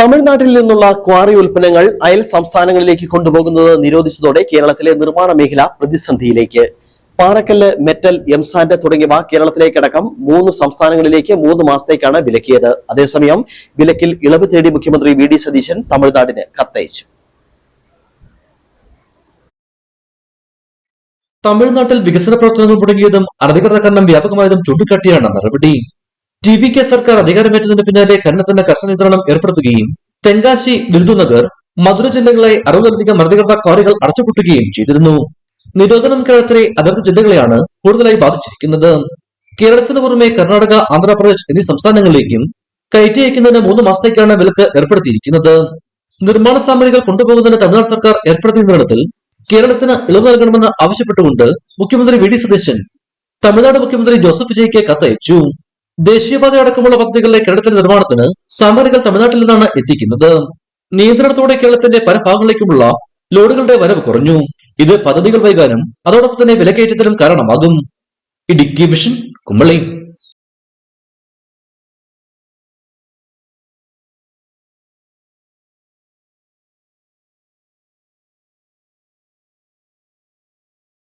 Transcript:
തമിഴ്നാട്ടിൽ നിന്നുള്ള ക്വാറി ഉൽപ്പന്നങ്ങൾ അയൽ സംസ്ഥാനങ്ങളിലേക്ക് കൊണ്ടുപോകുന്നത് നിരോധിച്ചതോടെ കേരളത്തിലെ നിർമ്മാണ മേഖല പ്രതിസന്ധിയിലേക്ക്. പാറക്കല്ല്, മെറ്റൽ, എംസാൻഡ് തുടങ്ങിയവ കേരളത്തിലേക്കടക്കം 3 സംസ്ഥാനങ്ങളിലേക്ക് 3 മാസത്തേക്കാണ് വിലക്കിയത്. അതേസമയം വിലക്കിൽ ഇളവ് തേടി മുഖ്യമന്ത്രി വി.ഡി. സതീശൻ തമിഴ്നാടിന് കത്തയച്ചു. തമിഴ്നാട്ടിൽ വികസന പ്രവർത്തനങ്ങൾ മുടങ്ങിയതും അനധികൃത ഖനനം വ്യാപകമായതും ചൂണ്ടിക്കാട്ടിയാണ് നടപടി. ടി.വി.കെ സർക്കാർ അധികാരമേറ്റതിന് പിന്നാലെ ഖനനത്തിന് കർശന നിയന്ത്രണം ഏർപ്പെടുത്തുകയും തെങ്കാശി, വിരുദുനഗർ, മധുര ജില്ലകളെ 60ലധികം അനധികൃത ക്വാറികൾ അടച്ചുപൂട്ടുകയും ചെയ്തിരുന്നു. നിരോധനം കേരളത്തിലെ അതിർത്തി ജില്ലകളെയാണ് കൂടുതലായി ബാധിച്ചിരിക്കുന്നത്. കേരളത്തിന് പുറമെ കർണാടക, ആന്ധ്രാപ്രദേശ് എന്നീ സംസ്ഥാനങ്ങളിലേക്കും കയറ്റി അയക്കുന്നതിന് 3 മാസത്തേക്കാണ് വിലക്ക് ഏർപ്പെടുത്തിയിരിക്കുന്നത്. നിർമ്മാണ സാമഗ്രികൾ കൊണ്ടുപോകുന്നതിന് തമിഴ്നാട് സർക്കാർ ഏർപ്പെടുത്തിയ നിയന്ത്രണത്തിൽ കേരളത്തിന് ഇളവ് നൽകണമെന്ന് ആവശ്യപ്പെട്ടുകൊണ്ട് മുഖ്യമന്ത്രി വി.ഡി. സതീശൻ തമിഴ്നാട് മുഖ്യമന്ത്രി ജോസഫ് വിജയ്ക്ക് കത്തയച്ചു. ദേശീയപാത അടക്കമുള്ള പദ്ധതികളിലെ കേരളത്തിന്റെ നിർമ്മാണത്തിന് സാമഗ്രികൾ തമിഴ്നാട്ടിൽ നിന്നാണ് എത്തിക്കുന്നത്. നിയന്ത്രണത്തോടെ കേരളത്തിന്റെ പല ഭാഗങ്ങളിലേക്കുമുള്ള ലോഡുകളുടെ വരവ് കുറഞ്ഞു. ഇത് പദ്ധതികൾ വൈകാനും അതോടൊപ്പം തന്നെ വിലക്കയറ്റത്തിനും കാരണമാകും. ഇടുക്കി വിഷൻ, കുമ്പളി.